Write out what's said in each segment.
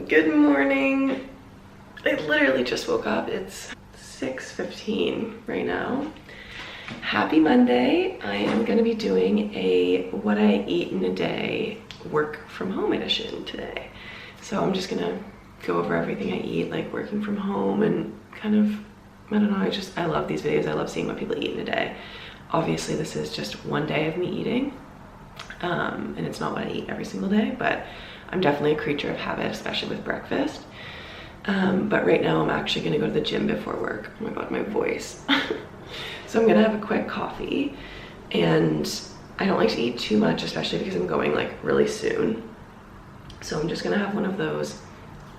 Good morning. I literally just woke up. It's 6:15 right now. Happy Monday. I am gonna be doing a what I eat in a day work from home edition today. So I'm just gonna go over everything I eat, like working from home, and kind of, I don't know, I love these videos. I love seeing what people eat in a day. Obviously this is just one day of me eating, and it's not what I eat every single day, but I'm definitely a creature of habit, especially with breakfast. But right now I'm actually gonna go to the gym before work. Oh my God, my voice. So I'm gonna have a quick coffee, and I don't like to eat too much, especially because I'm going like really soon. So I'm just gonna have one of those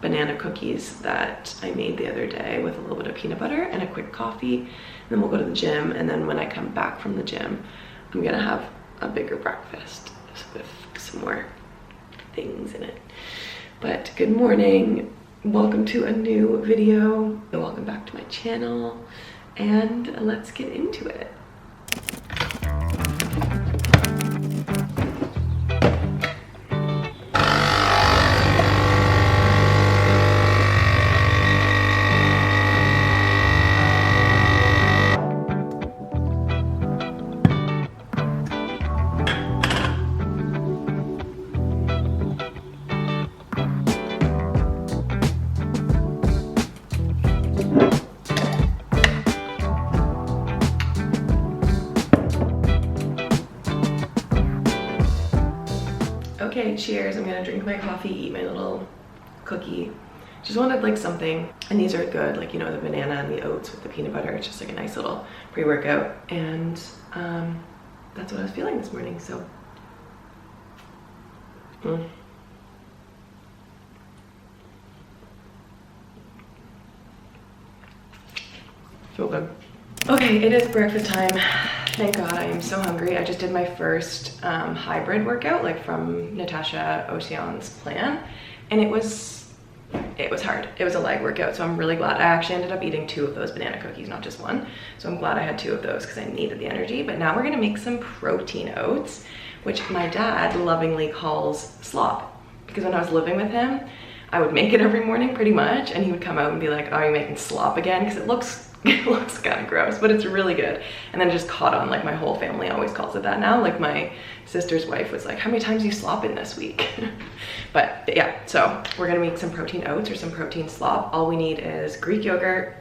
banana cookies that I made the other day with a little bit of peanut butter and a quick coffee. And then we'll go to the gym, and then when I come back from the gym, I'm gonna have a bigger breakfast with some more things in it. But good morning, welcome to a new video, welcome back to my channel, and let's get into it. Okay, cheers. I'm gonna drink my coffee, eat my little cookie. Just wanted like something, and these are good, like, you know, the banana and the oats with the peanut butter. It's just like a nice little pre-workout, and that's what I was feeling this morning, so. So good. Okay, it is breakfast time. Thank God, I am so hungry. I just did my first hybrid workout, like from Natasha Ocean's plan, and it was hard. It was a leg workout, so I'm really glad. I actually ended up eating 2 of those banana cookies, not just one. So I'm glad I had 2 of those because I needed the energy. But now we're gonna make some protein oats, which my dad lovingly calls slop, because when I was living with him, I would make it every morning pretty much, and he would come out and be like, "Oh, you're making slop again?" Because it looks kind of gross, but it's really good. And then it just caught on, like my whole family always calls it that now. Like my sister's wife was like, "How many times are you slopping this week?" But yeah, so we're gonna make some protein oats or some protein slop. All we need is Greek yogurt,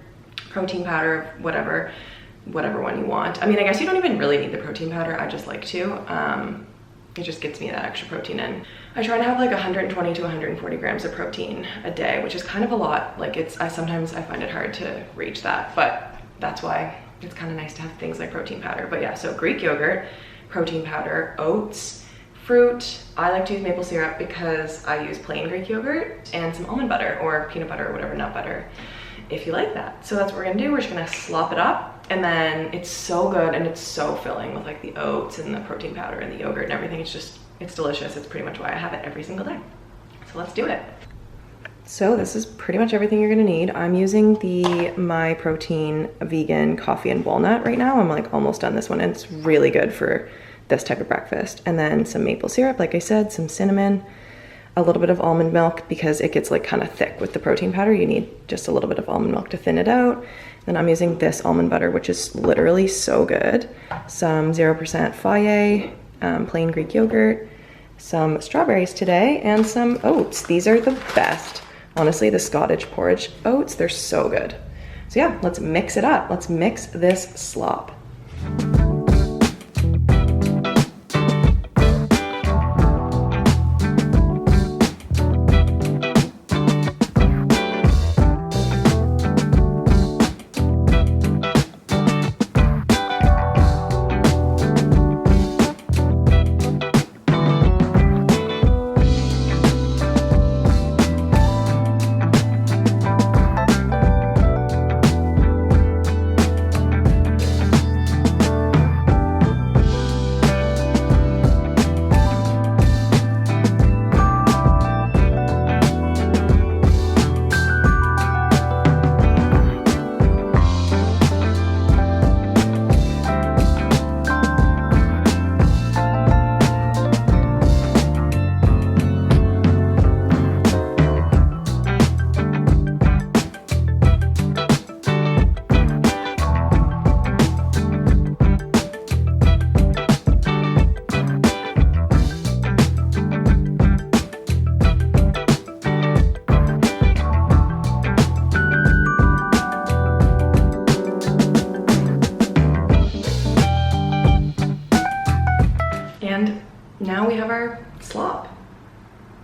protein powder, whatever one you want. I mean, I guess you don't even really need the protein powder. I just like to. It just gets me that extra protein in. I try to have like 120 to 140 grams of protein a day, which is kind of a lot. Like sometimes I find it hard to reach that, but that's why it's kind of nice to have things like protein powder. But yeah, so Greek yogurt, protein powder, oats, fruit. I like to use maple syrup because I use plain Greek yogurt, and some almond butter or peanut butter or whatever, nut butter, if you like that. So that's what we're gonna do. We're just gonna slop it up, and then it's so good, and it's so filling with like the oats and the protein powder and the yogurt and everything. It's delicious. It's pretty much why I have it every single day. So let's do it. So this is pretty much everything you're gonna need. I'm using the My Protein vegan coffee and walnut right now. I'm like almost done this one, and it's really good for this type of breakfast. And then some maple syrup, like I said, some cinnamon, a little bit of almond milk, because it gets like kind of thick with the protein powder. You need just a little bit of almond milk to thin it out. Then I'm using this almond butter, which is literally so good. Some 0% Fage, plain Greek yogurt, some strawberries today, and some oats. These are the best. Honestly, the Scottish porridge oats, they're so good. So yeah, let's mix it up. Let's mix this slop.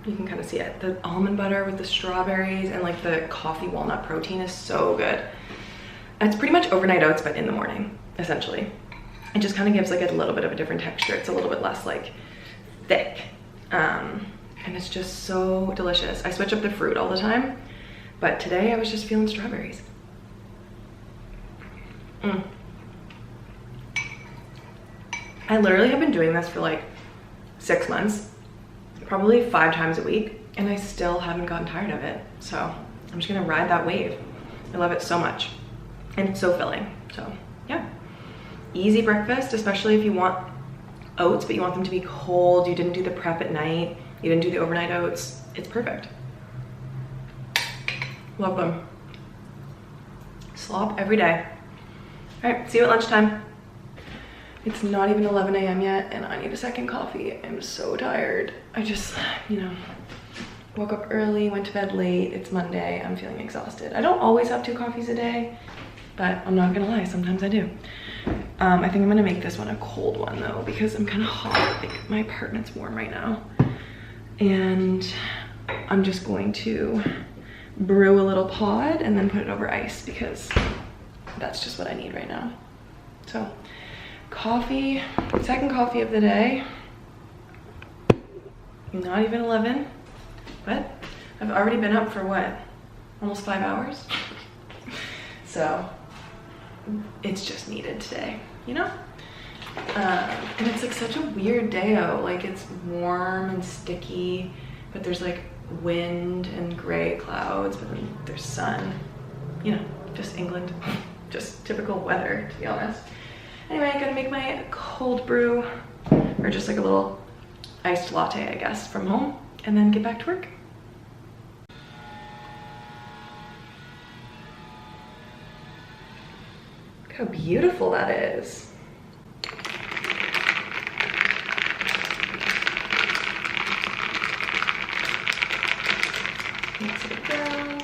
You can kind of see it. The almond butter with the strawberries and like the coffee walnut protein is so good. It's pretty much overnight oats, but in the morning, essentially. It just kind of gives like a little bit of a different texture. It's a little bit less like thick. And it's just so delicious. I switch up the fruit all the time, but today I was just feeling strawberries. I literally have been doing this for like 6 months, probably 5 times a week, and I still haven't gotten tired of it. So I'm just gonna ride that wave. I love it so much. And it's so filling, so yeah. Easy breakfast, especially if you want oats, but you want them to be cold. You didn't do the prep at night. You didn't do the overnight oats. It's perfect. Love them. Slop every day. All right, see you at lunchtime. It's not even 11 a.m. yet, and I need a second coffee. I'm so tired. I just, you know, woke up early, went to bed late. It's Monday. I'm feeling exhausted. I don't always have 2 coffees a day, but I'm not gonna lie, sometimes I do. I think I'm gonna make this one a cold one though, because I'm kind of hot. Like my apartment's warm right now. And I'm just going to brew a little pod and then put it over ice because that's just what I need right now. So coffee, second coffee of the day. Not even 11, but I've already been up for what? Almost 5 hours. So it's just needed today, you know? And it's like such a weird day-o. Like it's warm and sticky, but there's like wind and gray clouds, but then there's sun. You know, just England. Just typical weather, to be honest. Anyway, I'm gonna make my cold brew, or just like a little iced latte, I guess, from home, and then get back to work. Look how beautiful that is. Mix it down.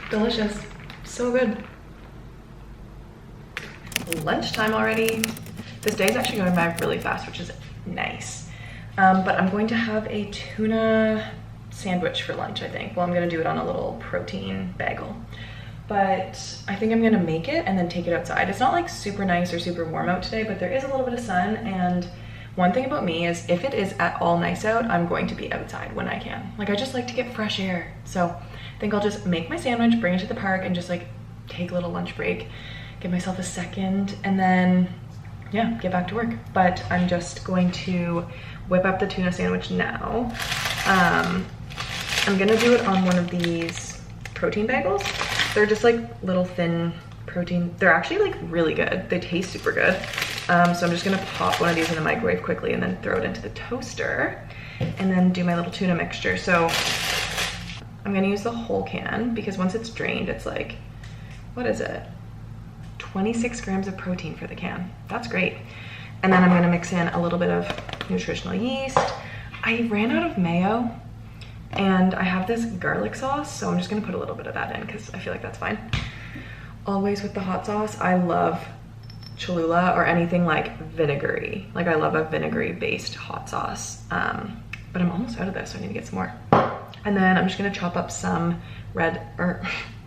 Delicious, so good. Lunchtime already. This day is actually going by really fast, which is nice. But I'm going to have a tuna sandwich for lunch, I think. Well, I'm gonna do it on a little protein bagel. But I think I'm gonna make it and then take it outside. It's not like super nice or super warm out today, but there is a little bit of sun. And one thing about me is if it is at all nice out, I'm going to be outside when I can. Like I just like to get fresh air. So I think I'll just make my sandwich, bring it to the park, and just like take a little lunch break, give myself a second, and then yeah, get back to work. But I'm just going to whip up the tuna sandwich now. I'm gonna do it on one of these protein bagels. They're just like little thin protein. They're actually like really good. They taste super good. So I'm just gonna pop one of these in the microwave quickly and then throw it into the toaster and then do my little tuna mixture. So I'm gonna use the whole can because once it's drained, it's like, what is it? 26 grams of protein for the can. That's great. And then I'm gonna mix in a little bit of nutritional yeast. I ran out of mayo and I have this garlic sauce, so I'm just gonna put a little bit of that in because I feel like that's fine. Always with the hot sauce, I love Cholula or anything like vinegary. Like I love a vinegary based hot sauce, but I'm almost out of this, so I need to get some more. And then I'm just gonna chop up some red or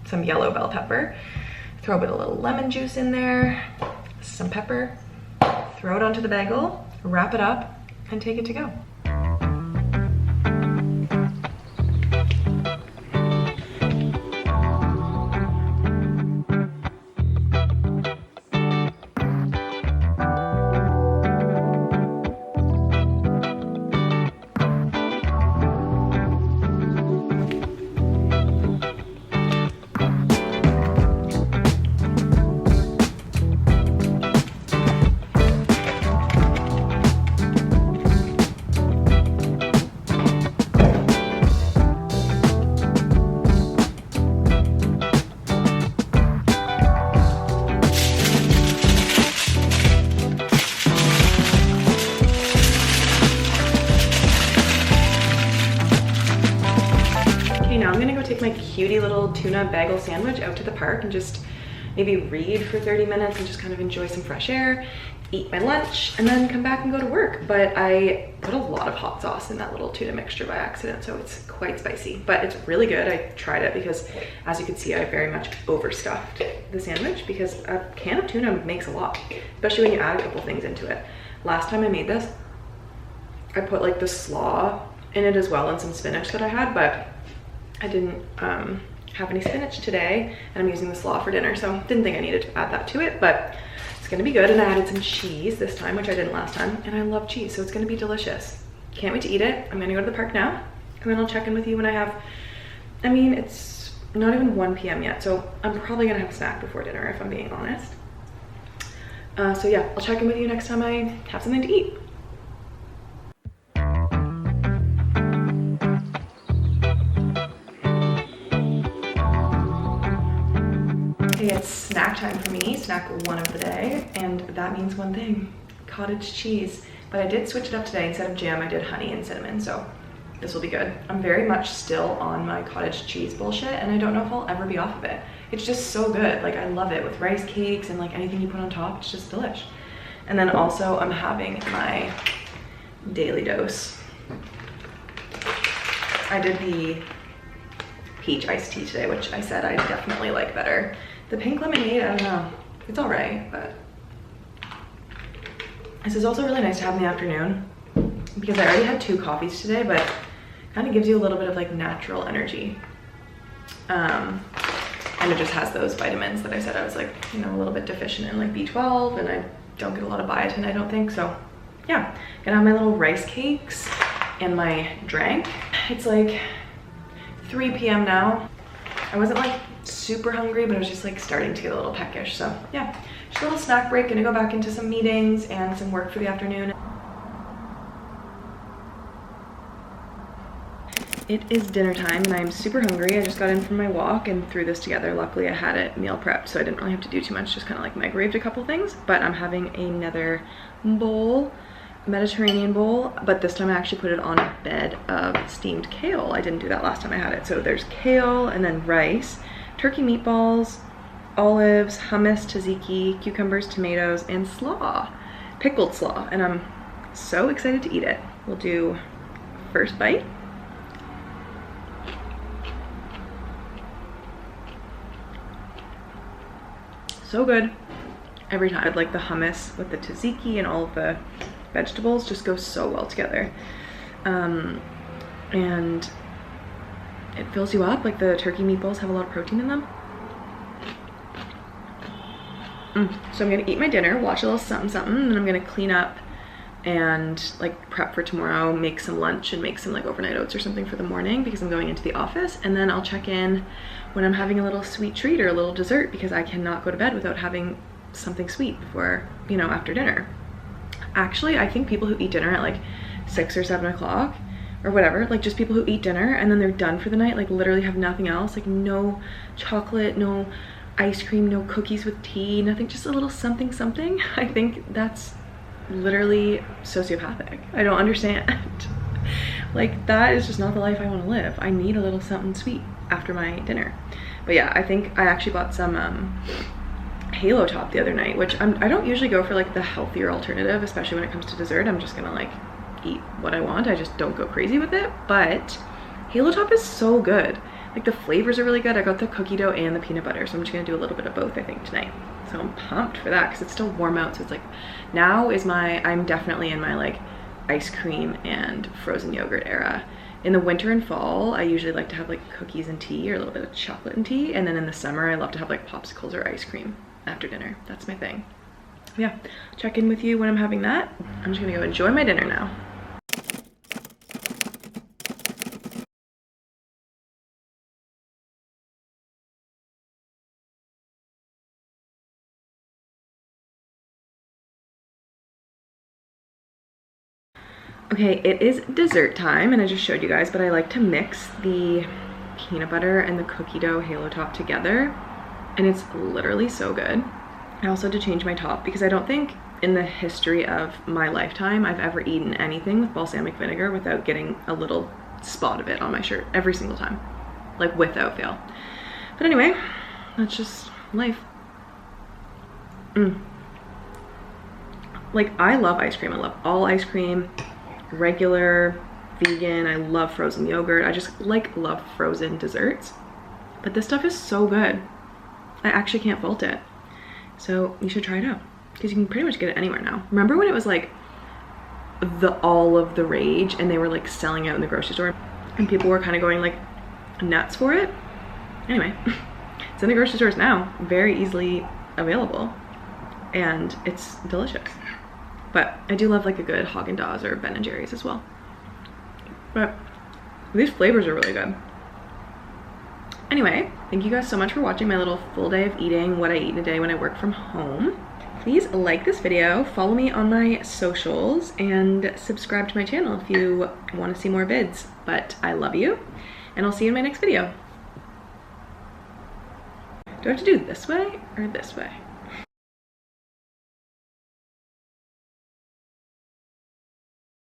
some yellow bell pepper, throw a bit of little lemon juice in there, some pepper, throw it onto the bagel, wrap it up, and take it to go. My cutie little tuna bagel sandwich out to the park and just maybe read for 30 minutes and just kind of enjoy some fresh air, eat my lunch, and then come back and go to work. But I put a lot of hot sauce in that little tuna mixture by accident, so it's quite spicy, but it's really good. I tried it because, as you can see, I very much overstuffed the sandwich because a can of tuna makes a lot, especially when you add a couple things into it. Last time I made this, I put like the slaw in it as well and some spinach that I had, but I didn't have any spinach today, and I'm using the slaw for dinner, so didn't think I needed to add that to it, but it's gonna be good. And I added some cheese this time, which I didn't last time, and I love cheese, so it's gonna be delicious. Can't wait to eat it. I'm gonna go to the park now, and then I'll check in with you when I have, I mean, it's not even 1 p.m. yet, so I'm probably gonna have a snack before dinner if I'm being honest. So yeah, I'll check in with you next time I have something to eat. It's snack time for me, snack 1 of the day, and that means one thing, cottage cheese. But I did switch it up today. Instead of jam, I did honey and cinnamon, so this will be good. I'm very much still on my cottage cheese bullshit, and I don't know if I'll ever be off of it. It's just so good. Like, I love it with rice cakes and like anything you put on top, it's just delish. And then also I'm having my daily dose. I did the peach iced tea today, which I said I definitely like better. The pink lemonade, I don't know, it's all right, but this is also really nice to have in the afternoon because I already had 2 coffees today, but it kind of gives you a little bit of like natural energy. And it just has those vitamins that I said I was like, you know, a little bit deficient in, like B12, and I don't get a lot of biotin, I don't think. So yeah, gonna have my little rice cakes and my drink. It's like 3 p.m. now. I wasn't like super hungry, but I was just like starting to get a little peckish. So yeah, just a little snack break. Gonna go back into some meetings and some work for the afternoon. It is dinner time and I'm super hungry. I just got in from my walk and threw this together. Luckily I had it meal prepped, so I didn't really have to do too much, just kind of like microwaved a couple things. But I'm having another bowl, Mediterranean bowl, but this time I actually put it on a bed of steamed kale. I didn't do that last time I had it. So there's kale and then rice, turkey meatballs, olives, hummus, tzatziki, cucumbers, tomatoes, and slaw, pickled slaw, and I'm so excited to eat it. We'll do first bite. So good every time. I'd like the hummus with the tzatziki and all of the vegetables just go so well together, and it fills you up. Like the turkey meatballs have a lot of protein in them. So I'm gonna eat my dinner, watch a little something, and then I'm gonna clean up and like prep for tomorrow, make some lunch and make some like overnight oats or something for the morning because I'm going into the office. And then I'll check in when I'm having a little sweet treat or a little dessert because I cannot go to bed without having something sweet before, you know, after dinner. Actually, I think people who eat dinner at like 6 or 7 o'clock or whatever, like just people who eat dinner and then they're done for the night, like literally have nothing else, like no chocolate, no ice cream, no cookies with tea, nothing, just a little something something. I think that's literally sociopathic. I don't understand. Like that is just not the life I want to live. I need a little something sweet after my dinner. But yeah, I think I actually bought some Halo Top the other night, which I don't usually go for like the healthier alternative, especially when it comes to dessert. I'm just gonna like eat what I want. I just don't go crazy with it. But Halo Top is so good. Like the flavors are really good. I got the cookie dough and the peanut butter, so I'm just gonna do a little bit of both I think tonight. So I'm pumped for that because it's still warm out. So it's like now is I'm definitely in my like ice cream and frozen yogurt era. In the winter and fall, I usually like to have like cookies and tea or a little bit of chocolate and tea. And then in the summer, I love to have like popsicles or ice cream after dinner. That's my thing. Yeah, check in with you when I'm having that. I'm just gonna go enjoy my dinner now. Okay, it is dessert time, and I just showed you guys, but I like to mix the peanut butter and the cookie dough Halo Top together, and it's literally so good. I also had to change my top because I don't think in the history of my lifetime I've ever eaten anything with balsamic vinegar without getting a little spot of it on my shirt every single time, like without fail. But anyway, that's just life. like, I love ice cream. I love all ice cream, regular, vegan. I love frozen yogurt. I just like love frozen desserts. But this stuff is so good. I actually can't fault it. So you should try it out because you can pretty much get it anywhere now. Remember when it was like all of the rage and they were like selling out in the grocery store and people were kind of going like nuts for it? Anyway, it's in the grocery stores now, very easily available, and it's delicious. But I do love like a good Haagen-Dazs or Ben & Jerry's as well. But these flavors are really good. Anyway, thank you guys so much for watching my little full day of eating, what I eat in a day when I work from home. Please like this video, follow me on my socials, and subscribe to my channel if you want to see more vids. But I love you, and I'll see you in my next video. Do I have to do this way or this way?